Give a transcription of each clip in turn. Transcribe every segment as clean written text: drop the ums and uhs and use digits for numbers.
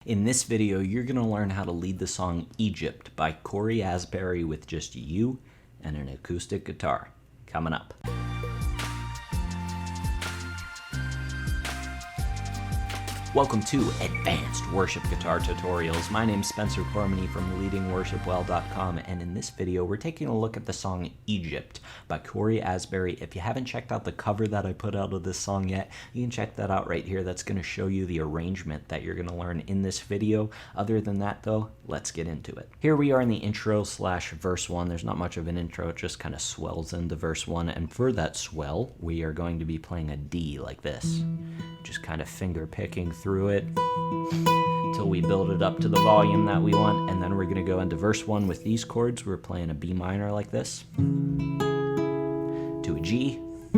In this video, you're going to learn how to lead the song Egypt by Cory Asbury with just you and an acoustic guitar. Coming up. Welcome to Advanced Worship Guitar Tutorials. My name's Spencer Cormany from leadingworshipwell.com, and in this video we're taking a look at the song Egypt by Cory Asbury. If you haven't checked out the cover that I put out of this song yet, you can check that out right here. That's going to show you the arrangement that you're going to learn in this video. Other than that though, let's get into it. Here we are in the intro slash verse 1. There's not much of an intro, it just kind of swells into verse 1, and for that swell we are going to be playing a D like this. Just kind of finger picking through it until we build it up to the volume that we want, and then we're going to go into verse 1 with these chords. We're playing a B minor like this, to a G, to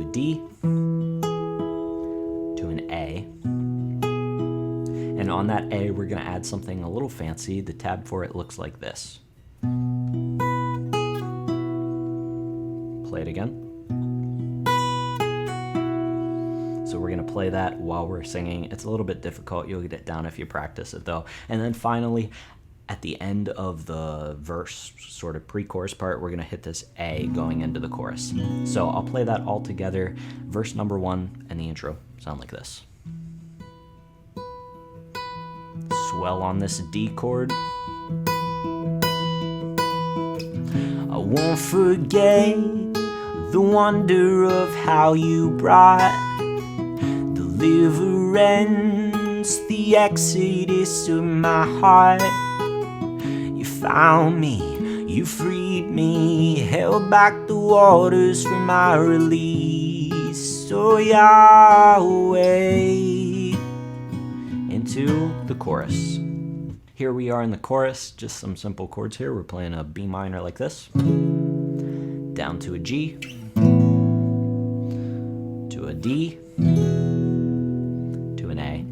a D, to an A, and on that A we're going to add something a little fancy. The tab for it looks like this. Play it again. So we're going to play that while we're singing. It's a little bit difficult. You'll get it down if you practice it though. And then finally, at the end of the verse, sort of pre-chorus part, we're going to hit this A going into the chorus. So I'll play that all together. Verse number 1 and the intro sound like this. Swell on this D chord. I won't forget the wonder of how you brought deliverance, the exodus of my heart. You found me, you freed me, held back the waters for my release. So Yahweh, into the chorus. Here we are in the chorus, just some simple chords here. We're playing a B minor like this, down to a G, to a D, to an A,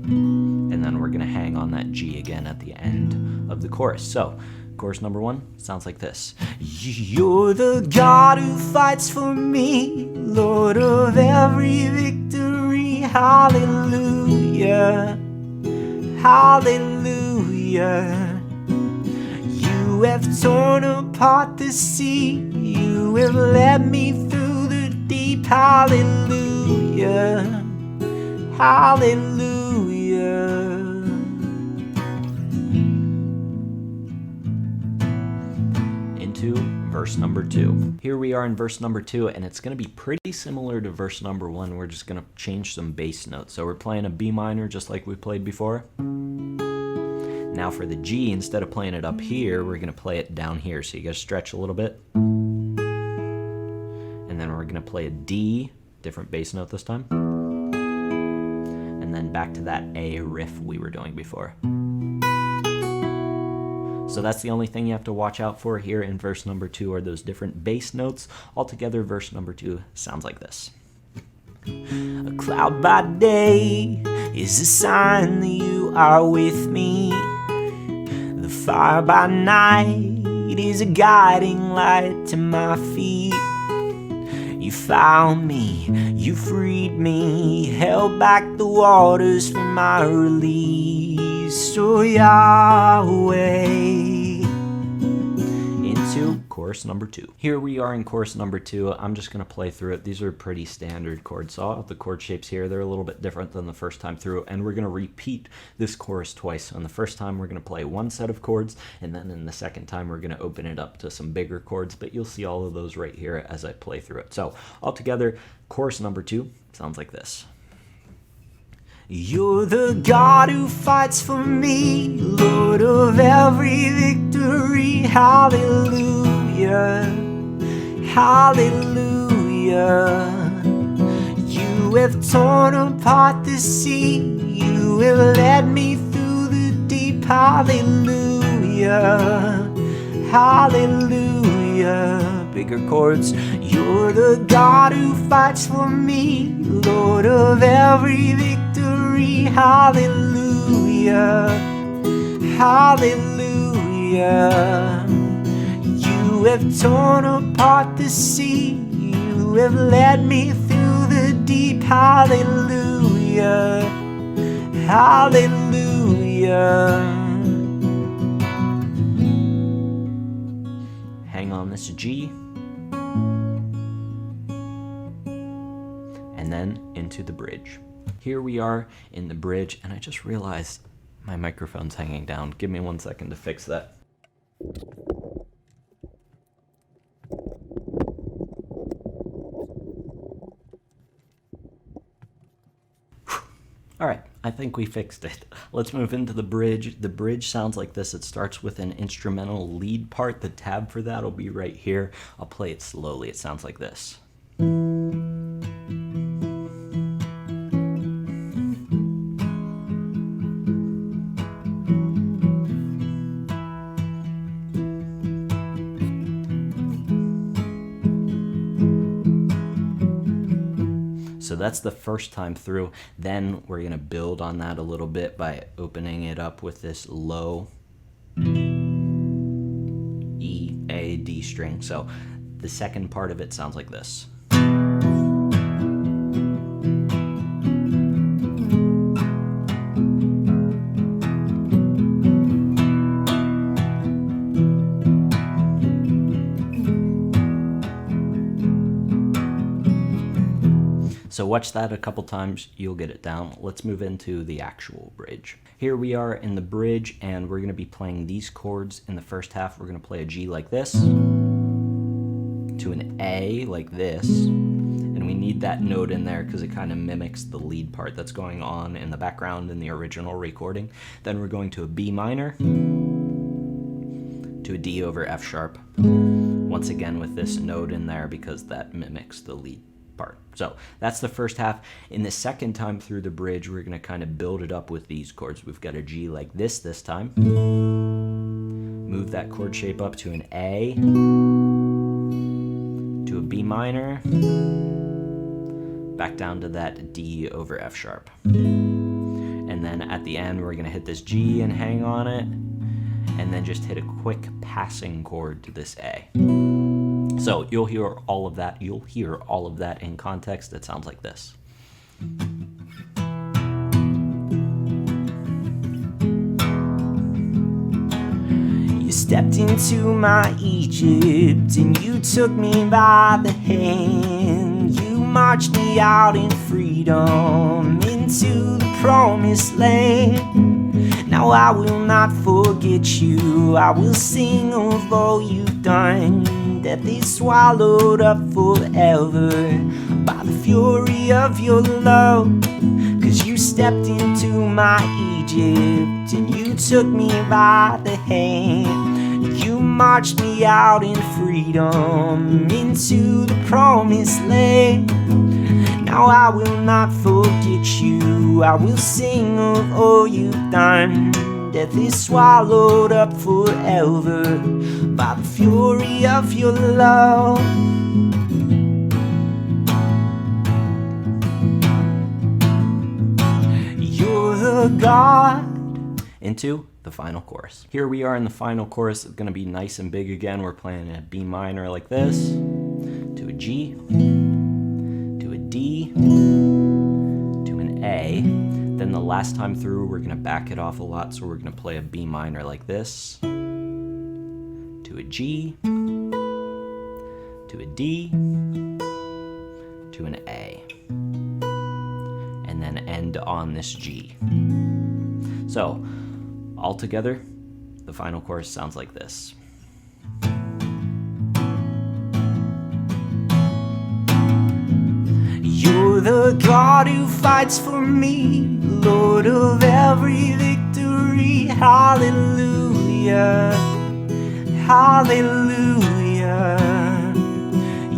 and then we're going to hang on that G again at the end of the chorus. So, chorus number 1 sounds like this. You're the God who fights for me, Lord of every victory. Hallelujah, hallelujah. You have torn apart the sea, you have led me through the deep. Hallelujah, hallelujah. Into verse number 2. Here we are in verse number 2, and it's going to be pretty similar to verse number 1. We're just going to change some bass notes. So we're playing a B minor just like we played before. Now for the G, instead of playing it up here, we're going to play it down here. So you guys stretch a little bit. And then we're going to play a D, different bass note this time. And then back to that A riff we were doing before. So that's the only thing you have to watch out for here in verse number 2 are those different bass notes. Altogether, verse number 2 sounds like this. A cloud by day is a sign that you are with me. The fire by night is a guiding light to my feet. You found me, you freed me, held back the waters for my release. So Yahweh, into chorus number 2. Here we are in chorus number 2. I'm just going to play through it. These are pretty standard chords. So I'll have the chord shapes here. They're a little bit different than the first time through, and we're going to repeat this chorus twice. On the first time we're going to play one set of chords, and then in the second time we're going to open it up to some bigger chords, but you'll see all of those right here as I play through it. So altogether, chorus number 2 sounds like this. You're the God who fights for me, Lord of every victory. Hallelujah, hallelujah. You have torn apart the sea, you have led me through the deep. Hallelujah, hallelujah. Bigger chords. You're the God who fights for me, Lord of every victory. Hallelujah, hallelujah. You have torn apart the sea, you have led me through the deep. Hallelujah, hallelujah. Hang on this G, and then into the bridge. Here we are in the bridge, and I just realized my microphone's hanging down. Give me 1 second to fix that. All right, I think we fixed it. Let's move into the bridge. The bridge sounds like this. It starts with an instrumental lead part. The tab for that will be right here. I'll play it slowly. It sounds like this. So that's the first time through. Then we're going to build on that a little bit by opening it up with this low E, A, D string. So the second part of it sounds like this. So watch that a couple times, you'll get it down. Let's move into the actual bridge. Here we are in the bridge, and we're gonna be playing these chords in the first half. We're gonna play a G like this, to an A like this, and we need that note in there because it kind of mimics the lead part that's going on in the background in the original recording. Then we're going to a B minor, to a D over F sharp, once again with this note in there because that mimics the lead part. So that's the first half. In the second time through the bridge, we're going to kind of build it up with these chords. We've got a G like this time. Move that chord shape up to an A, to a B minor, back down to that D over F sharp. And then at the end, we're going to hit this G and hang on it, and then just hit a quick passing chord to this A. So you'll hear all of that. You'll hear all of that in context. It sounds like this. You stepped into my Egypt and you took me by the hand. You marched me out in freedom into the promised land. Now I will not forget you. I will sing of all you've done. Death is swallowed up forever by the fury of your love. 'Cause you stepped into my Egypt and you took me by the hand. You marched me out in freedom into the promised land. Now I will not forget you. I will sing of all you've done. Death is swallowed up forever by the fury of your love. You're the God. Into the final chorus. Here we are in the final chorus. It's going to be nice and big again. We're playing a B minor like this, to a G, to a D, to an A. Then the last time through, we're going to back it off a lot, so we're going to play a B minor like this, to a G, to a D, to an A, and then end on this G. So, all together, the final chorus sounds like this. You're the God who fights for me, Lord of every victory. Hallelujah, hallelujah.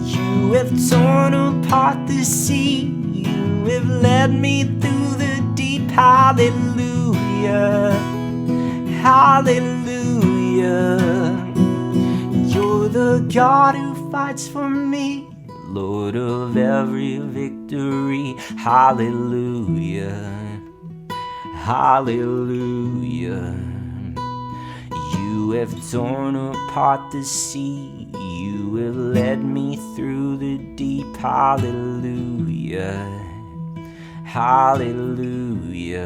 You have torn apart the sea, you have led me through the deep. Hallelujah, hallelujah. You're the God who fights for me, Lord of every victory. Hallelujah, hallelujah. You have torn apart the sea, you have led me through the deep. Hallelujah, Hallelujah.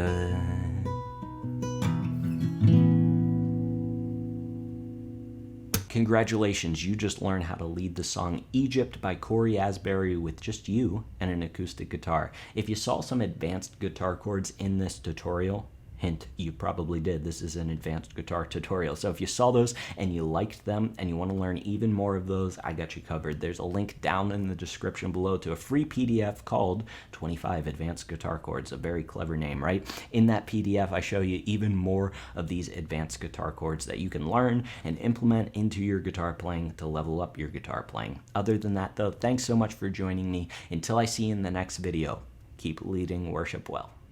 Congratulations, you just learned how to lead the song Egypt by Cory Asbury with just you and an acoustic guitar. If you saw some advanced guitar chords in this tutorial, hint, you probably did. This is an advanced guitar tutorial. So if you saw those and you liked them and you want to learn even more of those, I got you covered. There's a link down in the description below to a free PDF called 25 Advanced Guitar Chords. A very clever name, right? In that PDF, I show you even more of these advanced guitar chords that you can learn and implement into your guitar playing to level up your guitar playing. Other than that, though, thanks so much for joining me. Until I see you in the next video, keep leading worship well.